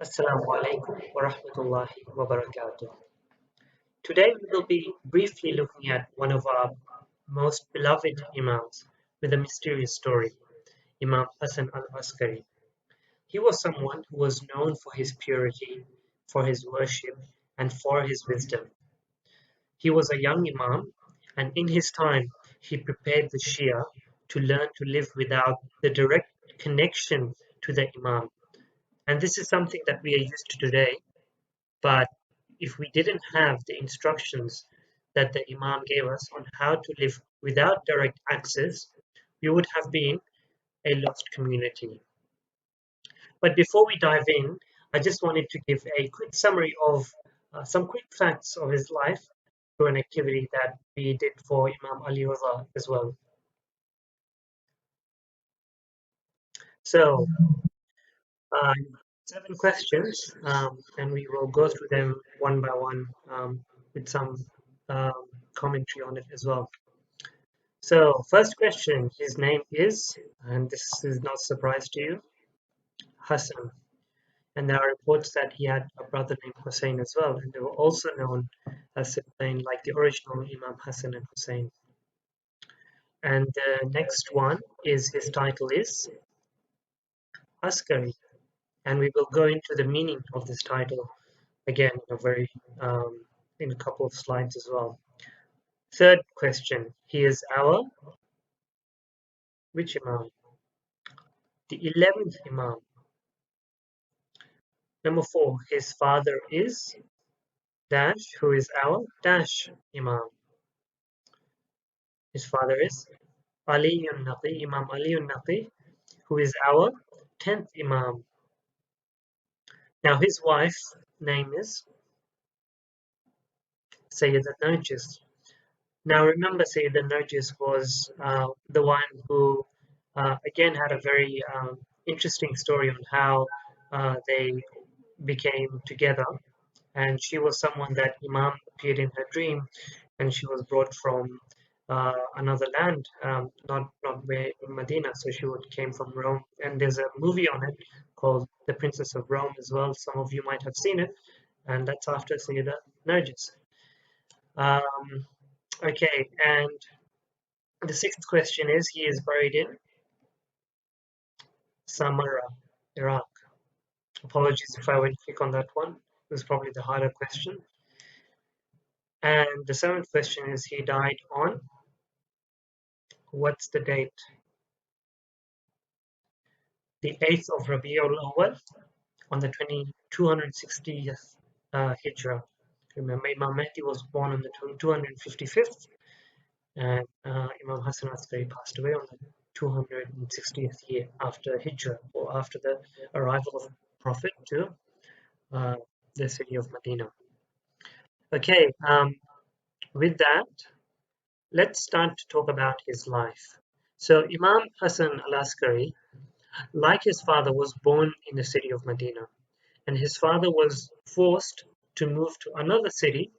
Assalamu alaikum wa rahmatullahi wa barakatuh. Today we will be briefly looking at one of our most beloved Imams with a mysterious story, Imam Hassan al-Askari. He was someone who was known for his purity, for his worship, and for his wisdom. He was a young Imam, and in his time he prepared the Shia to learn to live without the direct connection to the Imam. And this is something that we are used to today. But if we didn't have the instructions that the Imam gave us on how to live without direct access, we would have been a lost community. But before we dive in, I just wanted to give a quick summary of some quick facts of his life through an activity that we did for Imam Ali Raza as well. So, uh, 7 questions, and we will go through them one by one with some um, commentary on it as well. So, first question, his name is, and this is not a surprise to you, Hassan. And there are reports that he had a brother named Hussein as well, and they were also known as Sibtain, like the original Imam Hassan and Hussein. And the next one is his title is Askari, and we will go into the meaning of this title again in a couple of slides as well. Third question, he is our which Imam? The 11th Imam. Number 4, his father is dash, who is our dash Imam. His father is Aliyun Naqi, Imam Aliyun Naqi, who is our 10th Imam. Now his wife's name is Sayyidat Narjis. Now remember, Sayyidat Narjis was the one who again had a very interesting story on how they became together, and she was someone that Imam appeared in her dream, and she was brought from another land, not where in Medina. So came from Rome, and there's a movie on it called The Princess of Rome as well. Some of you might have seen it, and that's after Sayyida Narjis. Okay, and the sixth question is he is buried in Samarra, Iraq. Apologies if I went quick on that one. It was probably the harder question. And the seventh question is he died on, what's the date? The 8th of Rabiul Awal on the 260th Hijrah. Remember, Imam Mahdi was born on the 255th, and Imam Hassan Askari passed away on the 260th year after Hijrah, or after the arrival of the Prophet to the city of Medina. Okay, with that, let's start to talk about his life. So Imam Hassan al-Askari, like his father, was born in the city of Medina, and his father was forced to move to another city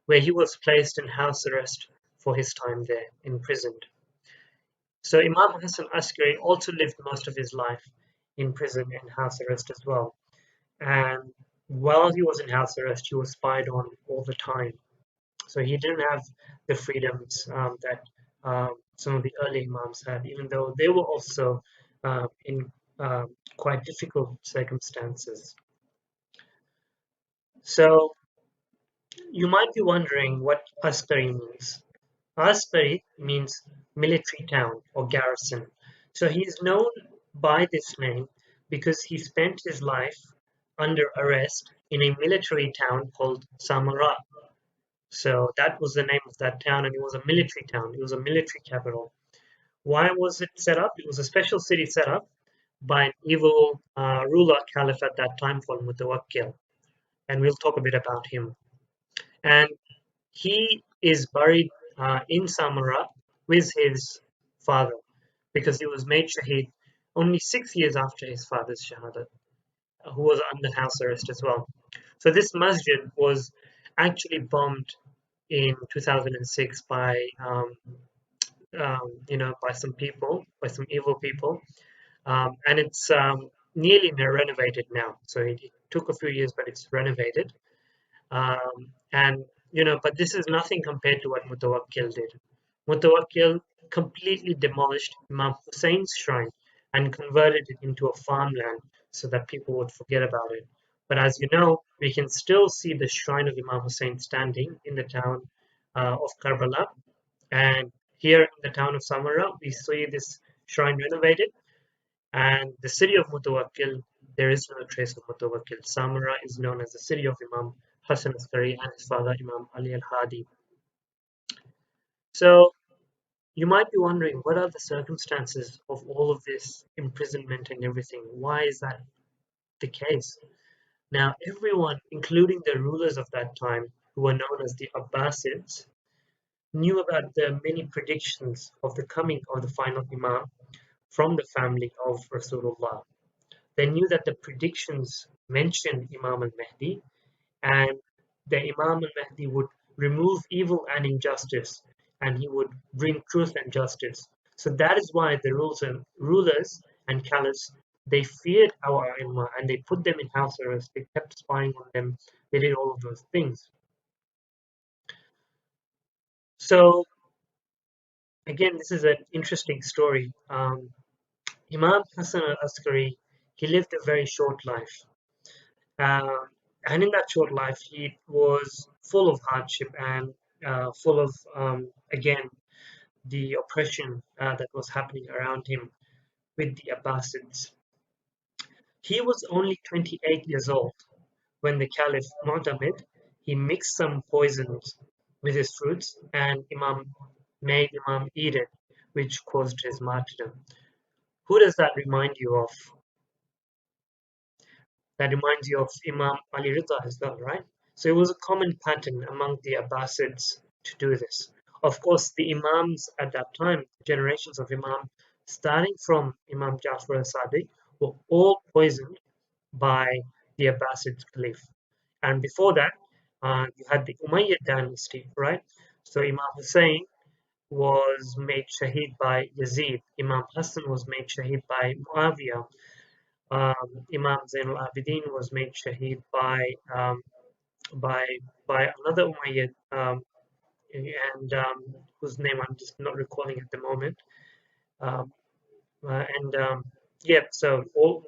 where he was placed in house arrest for his time there, imprisoned. So Imam Hassan Askari also lived most of his life in prison and house arrest as well. And while he was in house arrest, he was spied on all the time. So he didn't have the freedoms that some of the early Imams had, even though they were also in quite difficult circumstances. So you might be wondering what Askari means. Askari means military town or garrison. So he is known by this name because he spent his life under arrest in a military town called Samarra. So that was the name of that town, and it was a military town. It was a military capital. Why was it set up? It was a special city set up by an evil ruler caliph at that time called Mutawakkil, and we'll talk a bit about him. And he is buried in Samarra with his father because he was made shaheed only 6 years after his father's shahadat, who was under house arrest as well. So this masjid was actually bombed in 2006 by by some people, by some evil people, and it's nearly renovated now. So took a few years, but it's renovated. And but this is nothing compared to what Mutawakkil did. Mutawakkil completely demolished Imam Hussein's shrine and converted it into a farmland so that people would forget about it. But as you know, we can still see the shrine of Imam Hussein standing in the town of Karbala. And here in the town of Samarra, we see this shrine renovated. And the city of Mutawakkil, there is no trace of Mutawakkil. Samarra is known as the city of Imam Hassan Askari and his father Imam Ali al-Hadi. So you might be wondering, what are the circumstances of all of this imprisonment and everything? Why is that the case? Now, everyone, including the rulers of that time, who were known as the Abbasids, knew about the many predictions of the coming of the final Imam from the family of Rasulullah. They knew that the predictions mentioned Imam al-Mahdi, and the Imam al-Mahdi would remove evil and injustice, and he would bring truth and justice. So that is why the rulers and caliphs, they feared our Imam and they put them in house arrest. They kept spying on them. They did all of those things. So again, this is an interesting story. Imam Hassan al-Askari, he lived a very short life. Um, and in that short life, he was full of hardship and full of, again, the oppression that was happening around him with the Abbasids. He was only 28 years old when the Caliph Mu'tamid, he mixed some poisons with his fruits and made Imam eat it, which caused his martyrdom. Who does that remind you of? That reminds you of Imam Ali Rida as well, right? So it was a common pattern among the Abbasids to do this. Of course, the Imams at that time, generations of Imam, starting from Imam Jafar al-Sadiq, were all poisoned by the Abbasid Caliph. And before that, you had the Umayyad dynasty, right? So Imam Hussein was made shaheed by Yazid. Imam Hassan was made shaheed by Muawiyah. Imam Zain al-Abidin was made shaheed by another Umayyad, and whose name I'm just not recalling at the moment. Um, and yeah, so all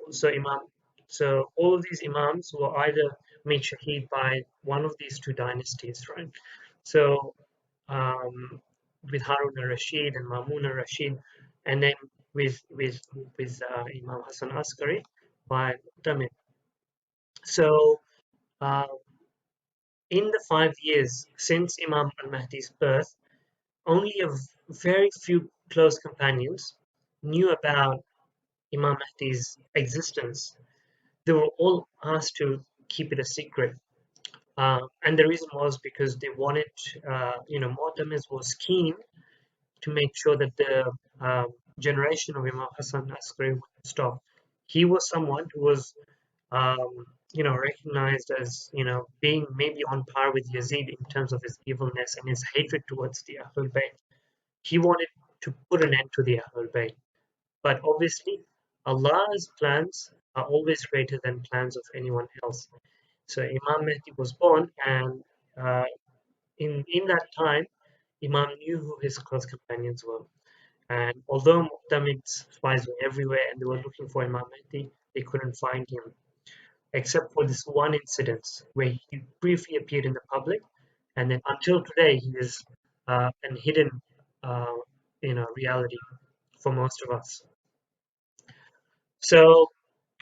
of these Imams were either made shaheed by one of these two dynasties, right? So with Harun al-Rashid and Mamun al-Rashid, and then with Imam Hassan Askari by Mu'tamid. So uh, in the 5 years since Imam al-Mahdi's birth, only a very few close companions knew about Imam Mahdi's existence. They were all asked to keep it a secret. And the reason was because they wanted, Mu'tamid was keen to make sure that the generation of Imam Hassan Askari would stop. He was someone who was recognized as, being maybe on par with Yazid in terms of his evilness and his hatred towards the Ahlul Bayt. He wanted to put an end to the Ahlul Bayt. But obviously, Allah's plans are always greater than plans of anyone else. So Imam Mahdi was born, and in that time, Imam knew who his close companions were. And although Mu'tamid's spies were everywhere and they were looking for Imam Mahdi, they couldn't find him, except for this one incident where he briefly appeared in the public, and then until today he is an hidden, uh, reality for most of us. So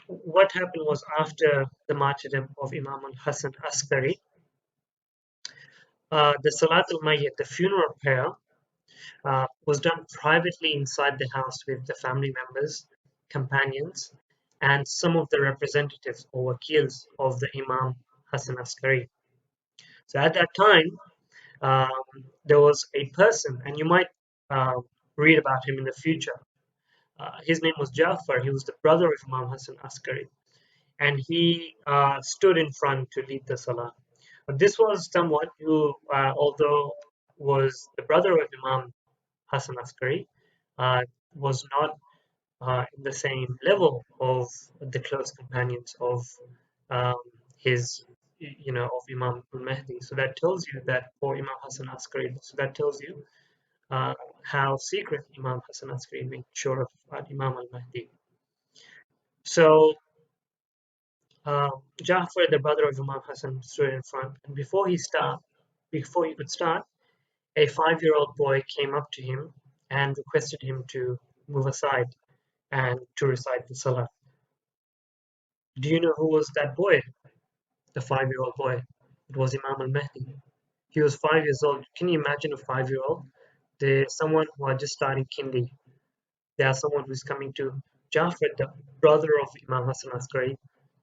what happened was, after the martyrdom of Imam al-Hassan Askari, the Salat al-Mayyit, the funeral prayer, was done privately inside the house with the family members, companions, and some of the representatives or wakils of the Imam Hassan Askari. So at that time, there was a person, and you might uh, read about him in the future. His name was Jafar. He was the brother of Imam Hassan Askari, and he stood in front to lead the salah. But this was someone who, although was the brother of Imam Hassan Askari, was not in the same level of the close companions of um, his, of Imam al-Mahdi. So that tells you that, or Imam Hassan Askari. So that tells you uh, how secret Imam Hassan Askari made sure of Imam al-Mahdi. So Ja'far, the brother of Imam Hassan, stood in front, and before he could start, a 5-year-old boy came up to him and requested him to move aside and to recite the Salah. Do you know who was that boy? The 5-year-old boy. It was Imam al-Mahdi. He was 5 years old. Can you imagine a 5-year-old? There's someone who are just starting kindi. There's someone who's coming to Jafar, the brother of Imam Hassan Askari,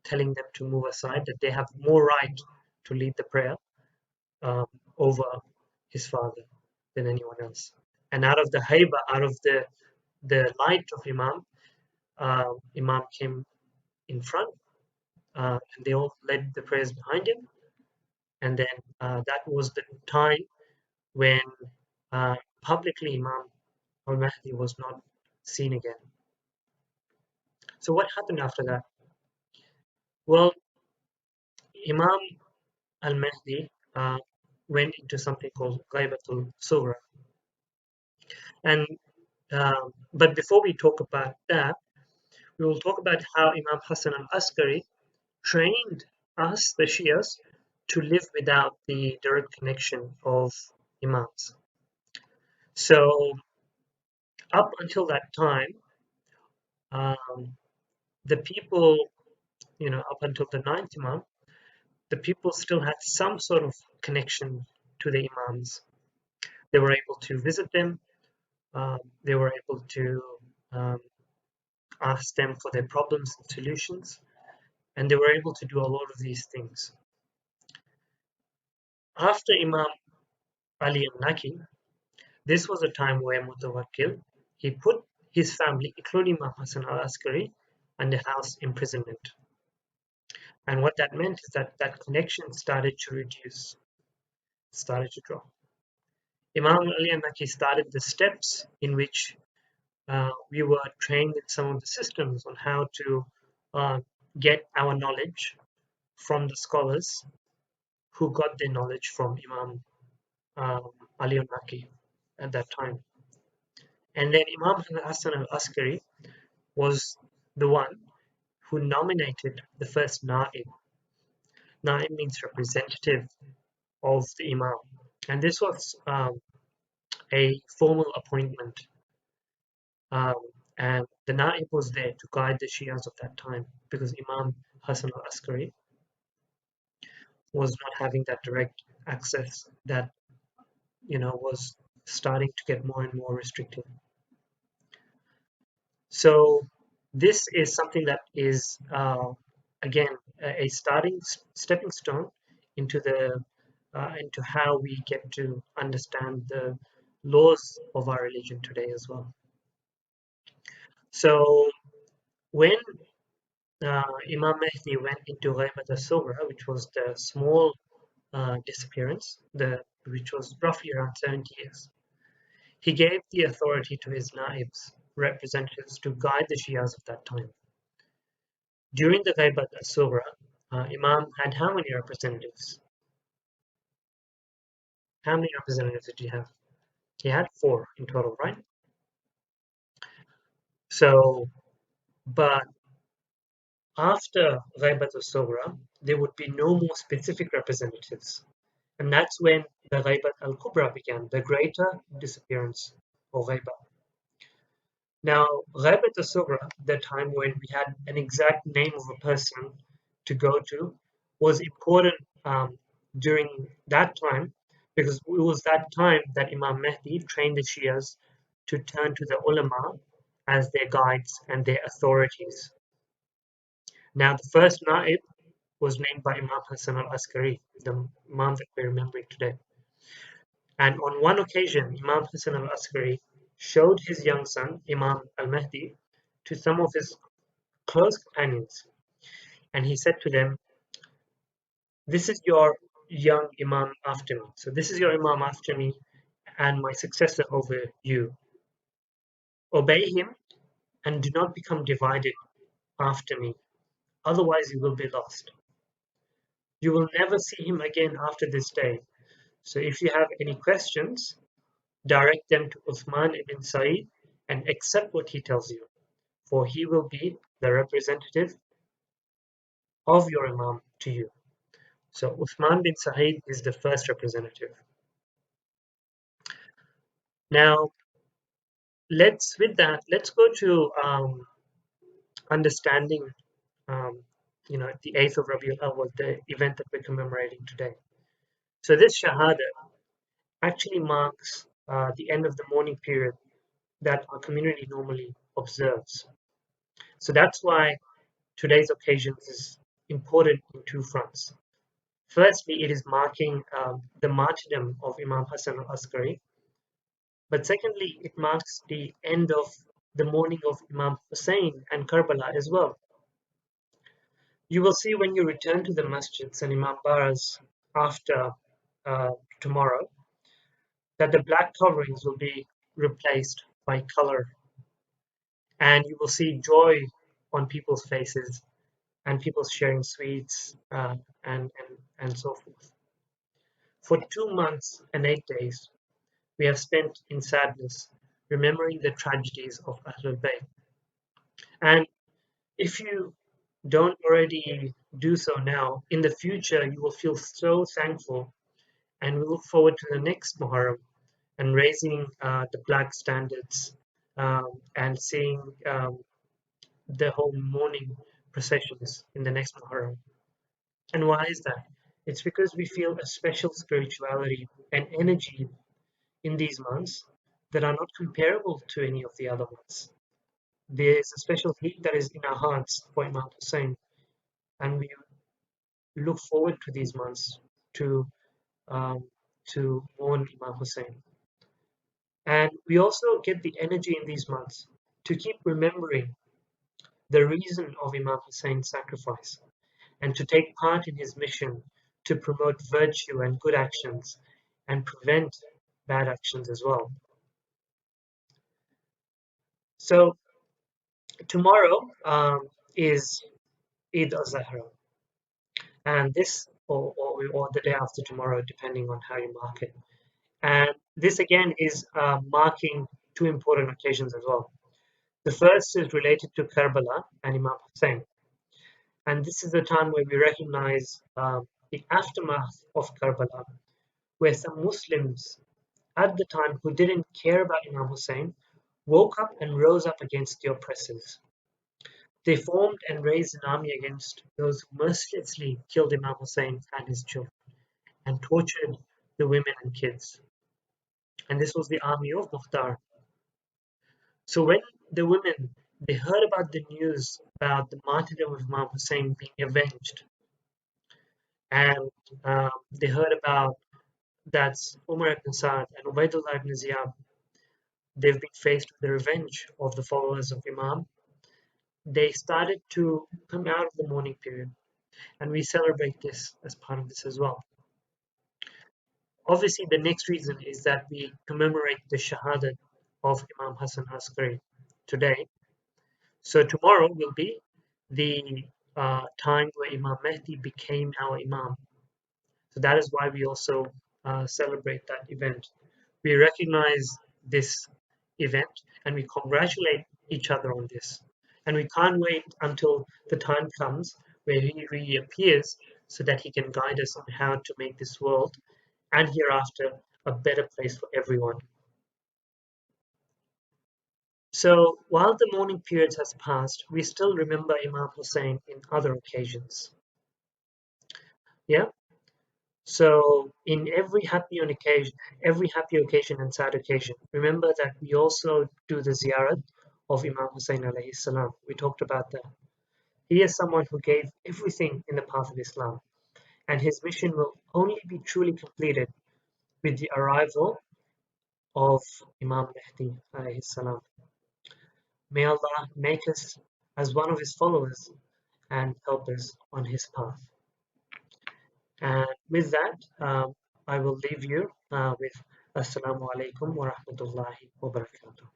telling them to move aside, that they have more right to lead the prayer um, over his father than anyone else. And out of the haiba, out of the light of Imam, Imam came in front, and they all led the prayers behind him. And then that was the time when publicly Imam al-Mahdi was not seen again. So what happened after that? Well, Imam al-Mahdi went into something called Ghaibatul Sughra. And but before we talk about that, we will talk about how Imam Hassan al-Askari trained us, the Shias, to live without the direct connection of Imams. So up until that time, um, the people, up until the ninth Imam, the people still had some sort of connection to the Imams. They were able to visit them. They were able to um, ask them for their problems and solutions, and they were able to do a lot of these things. After Imam Ali al-Naki, this was a time where Mutawakkil, he put his family, including Imam Hassan al-Askari, under house imprisonment. And what that meant is that that connection started to reduce, started to drop. Imam Ali al-Naki started the steps in which we were trained in some of the systems on how to uh, get our knowledge from the scholars who got their knowledge from Imam Ali al-Naki at that time. And then Imam Hassan al-Askari was the one who nominated the first Na'ib. Na'ib means representative of the Imam. And this was a formal appointment. Um, and the Na'ib was there to guide the Shias of that time because Imam Hassan al-Askari was not having that direct access that, was starting to get more and more restricted. So this is something that is, again, a stepping stone into into how we get to understand the laws of our religion today as well. So when Imam Mahdi went into Ghaibat al-Sughra, which was the small disappearance, which was roughly around 70 years, he gave the authority to his naibs, representatives, to guide the Shias of that time. During the Ghaibat al-Sughra, Imam had how many representatives? How many representatives did he have? He had 4 in total, right? So, but after Ghaibat al-Sughra, there would be no more specific representatives. And that's when the Ghaibat al-Kubra began, the greater disappearance or Ghaibat. Now, Ghaibat al-Sughra, the time when we had an exact name of a person to go to, was important during that time because it was that time that Imam Mahdi trained the Shias to turn to the ulama as their guides and their authorities. Now, the first Naib was named by Imam Hassan al-Askari, the Imam that we're remembering today. And on one occasion, Imam Hassan al-Askari showed his young son, Imam al-Mahdi, to some of his close companions. And he said to them, "This is your young Imam after me. So this is your Imam after me and my successor over you. Obey him and do not become divided after me. Otherwise you will be lost." You will never see him again after this day. So if you have any questions, direct them to Uthman ibn Sa'id and accept what he tells you, for he will be the representative of your Imam to you. So Uthman bin Sa'id is the first representative. Now, let's go to understanding, um, the 8th of Rabiul Awwal, the event that we're commemorating today. So this Shahada actually marks the end of the mourning period that our community normally observes. So that's why today's occasion is important in two fronts. Firstly, it is marking the martyrdom of Imam Hassan al-Askari, but secondly, it marks the end of the mourning of Imam Hussein and Karbala as well. You will see when you return to the masjids and Imam Baras after uh, tomorrow that the black coverings will be replaced by color, and you will see joy on people's faces and people sharing sweets, and so forth. For 2 months and 8 days, we have spent in sadness, remembering the tragedies of Ahlul Bayt. And if you don't already do so now, in the future you will feel so thankful, and we look forward to the next Muharram and raising the black standards, and seeing the whole mourning processions in the next Muharram. And why is that? It's because we feel a special spirituality and energy in these months that are not comparable to any of the other ones. There is a special heat that is in our hearts for Imam Hussein, and we look forward to these months to um, to mourn Imam Hussein. And we also get the energy in these months to keep remembering the reason of Imam Hussein's sacrifice and to take part in his mission to promote virtue and good actions and prevent bad actions as well. So tomorrow is Eid al-Zahra, and this or the day after tomorrow, depending on how you mark it. And this again is marking two important occasions as well. The first is related to Karbala and Imam Hussein, and this is the time where we recognize the aftermath of Karbala, where some Muslims at the time who didn't care about Imam Hussein woke up and rose up against the oppressors. They formed and raised an army against those who mercilessly killed Imam Hussein and his children and tortured the women and kids. And this was the army of Mukhtar. So when the women they heard about the news about the martyrdom of Imam Hussein being avenged, and they heard about that Umar ibn Sa'd and Ubaidullah ibn Ziyad, they've been faced with the revenge of the followers of Imam. They started to come out of the mourning period, and we celebrate this as part of this as well. Obviously, the next reason is that we commemorate the Shahadat of Imam Hassan Askari today. So tomorrow will be the time where Imam Mehdi became our Imam. So that is why we also celebrate that event. We recognize this event and we congratulate each other on this. And we can't wait until the time comes where he reappears so that he can guide us on how to make this world and hereafter a better place for everyone. So while the mourning period has passed, we still remember Imam Hussein in other occasions. Yeah. So in every happy occasion and sad occasion, remember that we also do the ziyarat of Imam Hussein alayhi salam. We talked about that. He is someone who gave everything in the path of Islam, and his mission will only be truly completed with the arrival of Imam Mahdi alayhi salam. May Allah make us as one of his followers and help us on his path. And with that, I will leave you with Assalamu alaikum wa rahmatullahi wa barakatuh.